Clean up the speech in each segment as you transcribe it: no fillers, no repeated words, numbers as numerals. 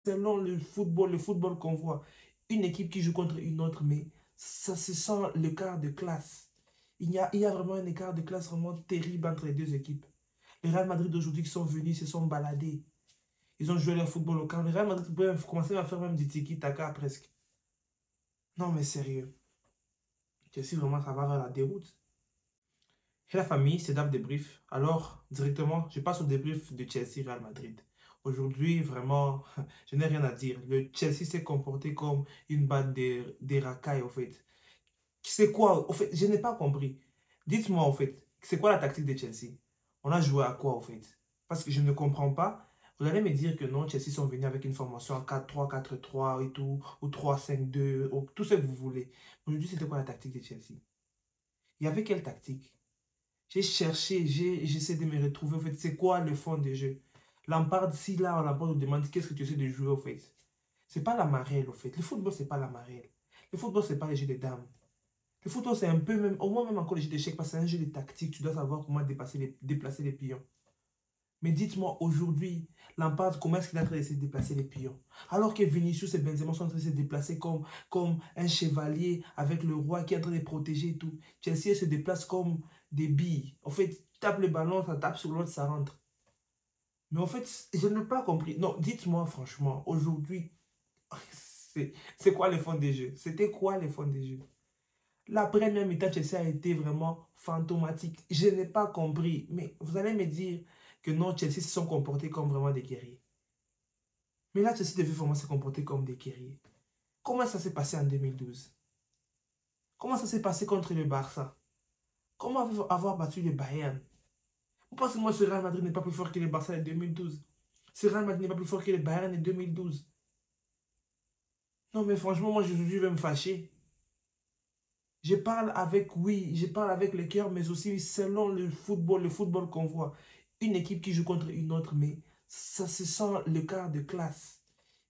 selon le football qu'on voit, une équipe qui joue contre une autre, mais ça se sent l'écart de classe. Il y a vraiment un écart de classe vraiment terrible entre les deux équipes. Les Real Madrid d'aujourd'hui qui sont venus, se sont baladés. Ils ont joué leur football au camp. Les Real Madrid peuvent commencer à faire même du tiki-taka presque. Non mais sérieux. Chelsea vraiment ça va vers la déroute. Et la famille, c'est Dave débrief. Alors, directement, je passe au débrief de Chelsea-Real Madrid. Aujourd'hui, vraiment, je n'ai rien à dire. Le Chelsea s'est comporté comme une bande de racailles, au fait. C'est quoi, au fait, je n'ai pas compris. Dites-moi, au fait, c'est quoi la tactique de Chelsea? On a joué à quoi, au fait? Parce que je ne comprends pas. Vous allez me dire que non, Chelsea sont venus avec une formation en 4-3-4-3 et tout, ou 3-5-2, ou tout ce que vous voulez. Aujourd'hui, c'était quoi la tactique de Chelsea? Il y avait quelle tactique? J'ai cherché, j'essaie de me retrouver, en fait, c'est quoi le fond du jeu? Lampard, si là, Lampard nous demande qu'est-ce que tu essaies de jouer, au fait. C'est pas la marelle, au fait. Le football, c'est pas la marelle. Le football, c'est pas le jeu des dames. Le football, c'est un peu, même, au moins même encore le jeu d'échecs, parce que c'est un jeu de tactique, tu dois savoir comment déplacer les pions. Mais dites-moi, aujourd'hui, Lampard, comment est-ce qu'il est en train d'essayer de déplacer les pions? Alors que Vinicius et Benzema sont en train de se déplacer comme un chevalier avec le roi qui est en train de protéger et tout. Chelsea se déplace comme des billes. En fait, tu tapes le ballon, ça tape sur l'autre, ça rentre. Mais en fait, je n'ai pas compris. Non, dites-moi franchement, aujourd'hui, c'est quoi le fond des jeux? C'était quoi le fond des jeux? La première mi-temps, Chelsea a été vraiment fantomatique. Je n'ai pas compris. Mais vous allez me dire que non, Chelsea se sont comportés comme vraiment des guerriers. Mais là, Chelsea devait vraiment se comporter comme des guerriers. Comment ça s'est passé en 2012? Comment ça s'est passé contre le Barça? Comment avoir battu le Bayern? Vous pensez que moi, ce Real Madrid n'est pas plus fort que le Barça en 2012? Ce Real Madrid n'est pas plus fort que le Bayern en 2012? Non, mais franchement, moi, je vais me fâcher. Je parle avec, oui, je parle avec le cœur, mais aussi selon le football qu'on voit. Une équipe qui joue contre une autre, mais ça se sent l'écart de classe.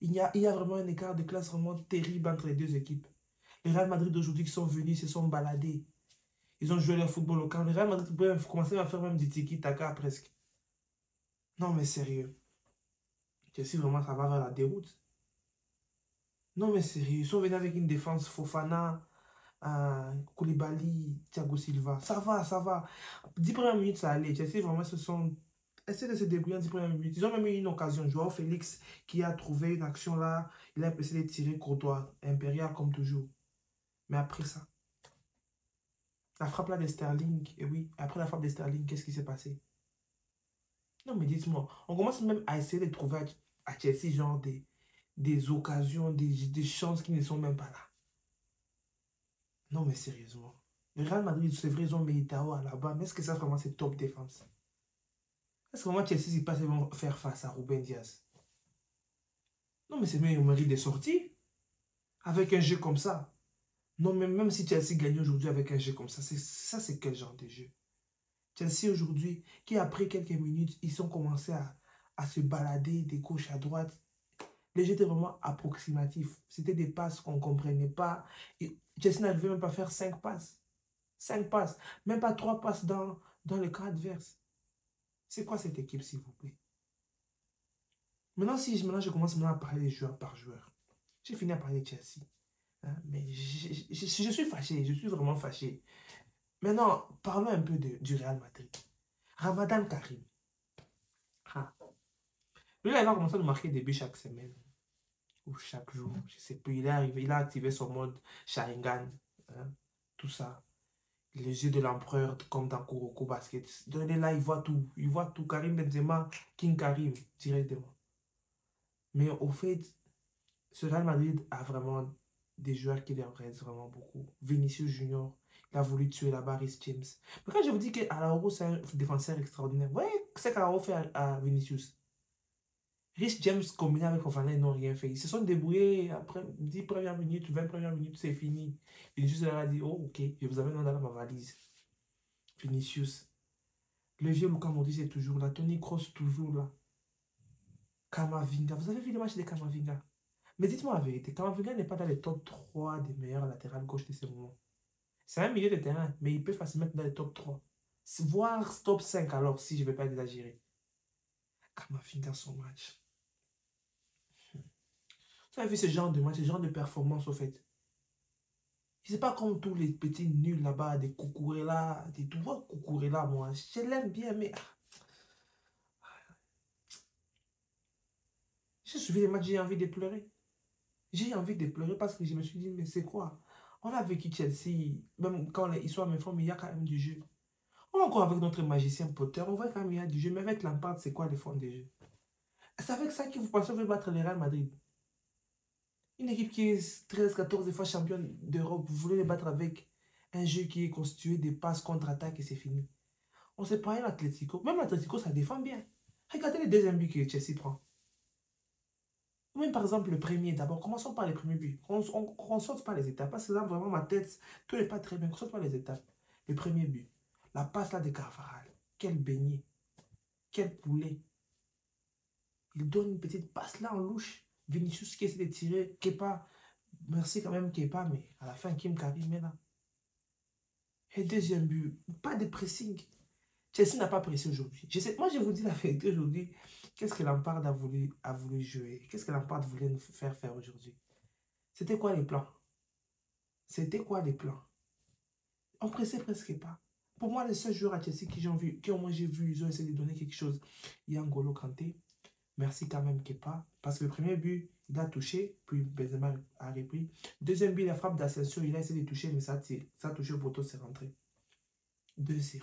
Il y a vraiment un écart de classe vraiment terrible entre les deux équipes. Les Real Madrid d'aujourd'hui qui sont venus, se sont baladés. Ils ont joué leur football au camp. Les Real Madrid peuvent commencer à faire même du tiki-taka presque. Non mais sérieux. Chelsea vraiment ça va vers la déroute. Non mais sérieux. Ils sont venus avec une défense Fofana. Koulibaly, Thiago Silva, ça va, ça va. 10 premières minutes, ça allait. Chelsea, vraiment, essaient de se débrouiller en 10 premières minutes. Ils ont même eu une occasion. Joao Félix, qui a trouvé une action là, il a essayé de tirer Courtois, impérial comme toujours. Mais après ça, la frappe là de Sterling, et oui, après la frappe de Sterling, qu'est-ce qui s'est passé? Non, mais dites-moi, on commence même à essayer de trouver à Chelsea, genre, des occasions, des chances qui ne sont même pas là. Non, mais sérieusement. Le Real Madrid, c'est vrai, ils ont Militao à là-bas, mais est-ce que ça vraiment c'est top défense? Est-ce que vraiment Chelsea, ils passent, ils vont faire face à Ruben Diaz? Non, mais c'est même au mérite des sorties avec un jeu comme ça. Non, mais même si Chelsea gagne aujourd'hui avec un jeu comme ça, c'est quel genre de jeu? Chelsea aujourd'hui, qui après quelques minutes, ils ont commencé à se balader de gauche à droite. Les jeux étaient vraiment approximatifs. C'était des passes qu'on ne comprenait pas. Et Chelsea n'arrivait même pas à faire 5 passes. 5 passes. Même pas 3 passes dans le camp adverse. C'est quoi cette équipe, s'il vous plaît? Maintenant, je commence maintenant à parler de joueur par joueur. J'ai fini à parler de Chelsea. Hein, mais je suis fâché. Je suis vraiment fâché. Maintenant, parlons un peu du Real Madrid. Ramadan Karim. Ah. Lui, là, il va commencer à nous marquer des buts chaque semaine. Ou chaque jour. Je ne sais plus. Il est arrivé, il a activé son mode Sharingan. Hein, tout ça. Les yeux de l'empereur, comme dans Kuroko Basket. Donc, là, il voit tout. Il voit tout. Karim Benzema, King Karim, directement. Mais au fait, ce Real Madrid a vraiment des joueurs qui l'intéressent vraiment beaucoup. Vinicius Junior, il a voulu tuer la barre James. Mais quand je vous dis qu'Alauro, c'est un défenseur extraordinaire, vous voyez ce qu'Alauro fait à Vinicius. Rich James combiné avec Fofana, ils n'ont rien fait. Ils se sont débrouillés après 10 premières minutes, 20 premières minutes, c'est fini. Vinicius leur a dit, oh ok, je vous amène dans ma valise. Vinicius. Le vieux Luka Modric est toujours là. Toni Kroos toujours là. Kamavinga. Vous avez vu le match de Kamavinga? Mais dites-moi la vérité, Kamavinga n'est pas dans les top 3 des meilleurs latérales gauche de ce moment. C'est un milieu de terrain, mais il peut facilement être dans les top 3. Voire top 5 alors, si je ne vais pas exagérer. Kamavinga, son match. Tu as vu ce genre de match, ce genre de performance, au fait. C'est pas comme tous les petits nuls là-bas, des Cucurella, des tout. Vois Cucurella, moi, je l'aime bien, mais j'ai suivi les matchs, j'ai envie de pleurer. J'ai envie de pleurer parce que je me suis dit, mais c'est quoi? On a vécu Chelsea, même quand l'histoire me forme, il y a quand même du jeu. On va encore avec notre magicien Potter, on voit quand même il y a du jeu, mais avec Lampard, c'est quoi les fonds des jeux? C'est avec ça que vous pensez que vous pouvez battre le Real Madrid. Une équipe qui est 13, 14 fois championne d'Europe, vous voulez les battre avec un jeu qui est constitué de passes contre-attaque et c'est fini. On sait pas l'Atlético. Même l'Atlético, ça défend bien. Regardez les deuxièmes buts que Chelsea prend. Même par exemple le premier, d'abord, commençons par les premiers buts. On saute pas les étapes. Parce que là, vraiment, ma tête, tout n'est pas très bien. On saute pas les étapes. Le premier but. La passe là de Carvajal. Quel beignet. Quel poulet. Il donne une petite passe là en louche. Vinicius qui essaie de tirer. Kepa. Merci quand même Kepa, mais à la fin, Kim Karim est là. Et deuxième but. Pas de pressing. Chelsea n'a pas pressé aujourd'hui. Moi, je vous dis la vérité aujourd'hui. Qu'est-ce que Lampard a voulu jouer? Qu'est-ce que Lampard voulait nous faire faire aujourd'hui? C'était quoi les plans? C'était quoi les plans? On pressait presque pas. Pour moi, les seuls joueurs à Chelsea qui au moins j'ai vu, ils ont essayé de donner quelque chose. Il y a N'Golo Kanté. Merci quand même Kepa. Parce que le premier but, il a touché, puis Benzema a repris. Deuxième but, la frappe d'Asensio, il a essayé de toucher, mais ça a touché au poteau, c'est rentré. 2-0.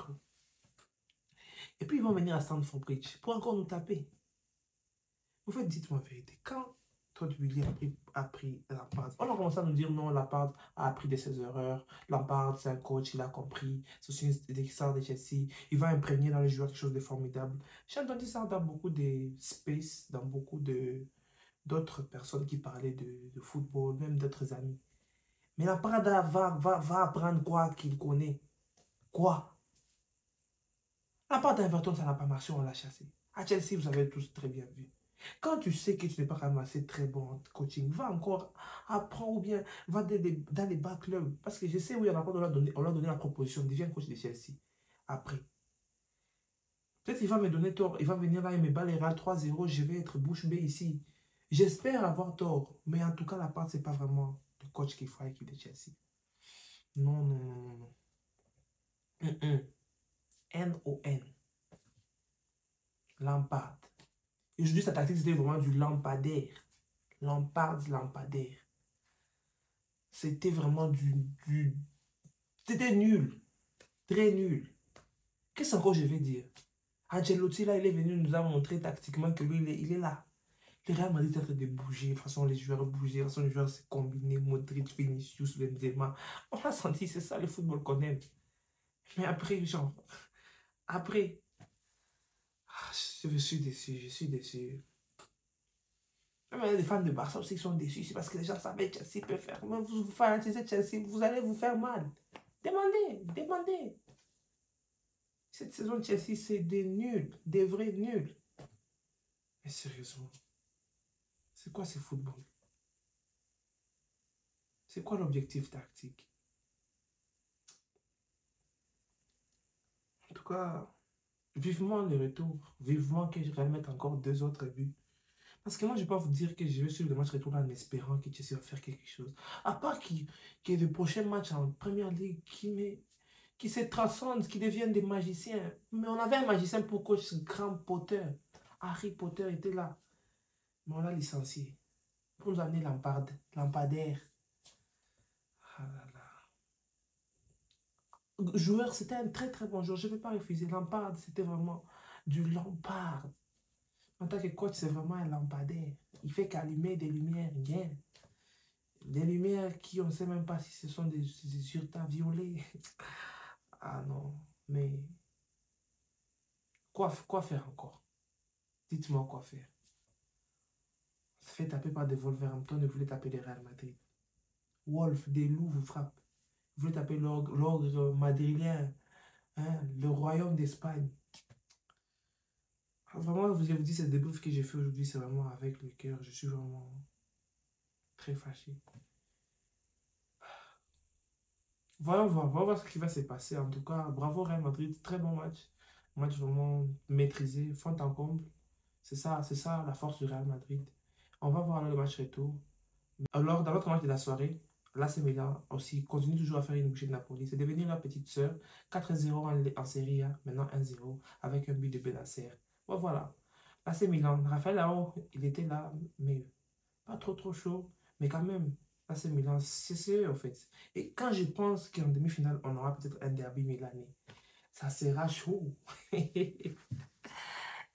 Et puis ils vont venir à Stamford Bridge pour encore nous taper. Vous faites, dites-moi la vérité. Quand Todd Boehly a pris Lampard, on a commencé à nous dire non, Lampard a appris de ses erreurs. Lampard, c'est un coach, il a compris. C'est aussi une star de Chelsea. Il va imprégner dans les joueurs quelque chose de formidable. J'ai entendu ça dans beaucoup de space, dans beaucoup d'autres personnes qui parlaient de football, même d'autres amis. Mais Lampard va apprendre quoi qu'il connaît. Quoi? Lampard d'Everton, ça n'a pas marché, on l'a chassé. À Chelsea, vous avez tous très bien vu. Quand tu sais que tu n'es pas quand même assez très bon en coaching, va encore apprendre ou bien va dans les bas clubs. Parce que je sais où il y en a pas, on leur a donné la proposition, deviens coach de Chelsea. Après. Peut-être qu'il va me donner tort, il va venir là et me balera 3-0, je vais être bouche bée ici. J'espère avoir tort, mais en tout cas, la part, c'est pas vraiment le coach qu'il faut à l'équipe de Chelsea. Non, non, non, non. N-O-N. Lampard. Et aujourd'hui, sa tactique, c'était vraiment du lampadaire. Lampadaire. C'était vraiment C'était nul. Très nul. Qu'est-ce encore je vais dire? Ancelotti, là, il est venu nous a montré tactiquement que lui, il est là. Le Real Madrid est en train de bouger. De toute façon, les joueurs bougeaient. De toute façon, les joueurs se combinaient. Modric, Vinicius, Benzema. On a senti, c'est ça le football qu'on aime. Mais après, genre... Après... je suis déçu, je suis déçu. Même les fans de Barça aussi qui sont déçus, c'est parce que les gens savaient que Chelsea peut faire. Mais vous fanatisez Chelsea, vous allez vous faire mal. Demandez. Cette saison de Chelsea, c'est des nuls, des vrais nuls. Mais sérieusement, c'est quoi ce football? C'est quoi l'objectif tactique? En tout cas, vivement le retour. Vivement que je remette encore 2 autres buts. Parce que moi, je ne vais pas vous dire que je vais suivre le match retour en espérant que Chelsea va faire quelque chose. À part qu'il y ait le prochain match en Première Ligue qui se transcendent, qui deviennent des magiciens. Mais on avait un magicien pour coach, Grand Potter. Harry Potter était là. Mais on l'a licencié. Pour nous amener Lampadaire. Ah là là. Joueur, c'était un très très bon joueur. Je ne vais pas refuser. Lampard, c'était vraiment du Lampard. En tant que coach, c'est vraiment un lampadaire. Il fait qu'allumer des lumières, rien. Des lumières qui, on ne sait même pas si ce sont des ultraviolets. Ah non, mais quoi faire encore? Dites-moi quoi faire. On se fait taper par des Wolverhampton et vous voulez taper des Real Madrid. Wolf, des loups vous frappent. Vous voulez taper l'ogre madrilène, hein, le royaume d'Espagne. Vraiment, je vous dis, ce débrief que j'ai fait aujourd'hui, c'est vraiment avec le cœur. Je suis vraiment très fâché. Voyons voir ce qui va se passer. En tout cas, bravo Real Madrid, très bon match. Match vraiment maîtrisé, fond en comble. C'est ça la force du Real Madrid. On va voir le match retour. Alors, dans l'autre match de la soirée, l'AC Milan aussi continue toujours à faire une bouchée de Napoli. C'est devenu la petite sœur. 4-0 en Serie A, maintenant 1-0 avec un but de Benacer. Bon, voilà. L'AC Milan, Raphaël Leao, il était là, mais pas trop chaud. Mais quand même, l'AC Milan, c'est eux, en fait. Et quand je pense qu'en demi-finale, on aura peut-être un derby milanais, ça sera chaud.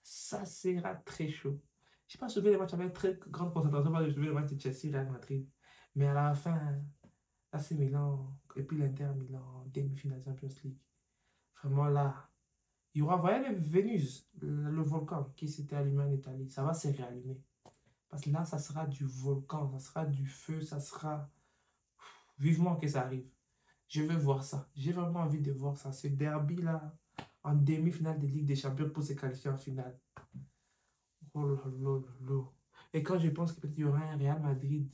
Ça sera très chaud. Je n'ai pas suivi les matchs avec très grande concentration parce que je suivi le match de Chelsea Real Madrid. Mais à la fin, AC Milan et puis l'Inter Milan en demi-finale Champions League. Vraiment là, il y aura, voyez le Vénus, le volcan qui s'était allumé en Italie. Ça va se réallumer. Parce que là, ça sera du volcan, ça sera du feu, ça sera vivement que ça arrive. Je veux voir ça. J'ai vraiment envie de voir ça. Ce derby-là, en demi-finale de Ligue des Champions pour se qualifier en finale. Oh là là là là. Et quand je pense qu'il y aura un Real Madrid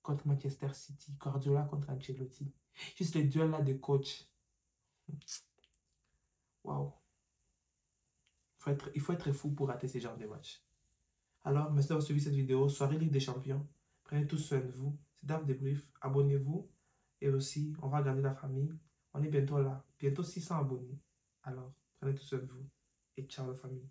contre Manchester City, Guardiola contre Ancelotti, juste le duel là de coach. Waouh. Il faut être fou pour rater ce genre de match. Alors, merci d'avoir suivi cette vidéo. Soirée Ligue des Champions. Prenez tous soin de vous. C'est Dave Débrief. Abonnez-vous. Et aussi, on va regarder la famille. On est bientôt là. Bientôt 600 abonnés. Alors, prenez tous soin de vous. Et ciao la famille.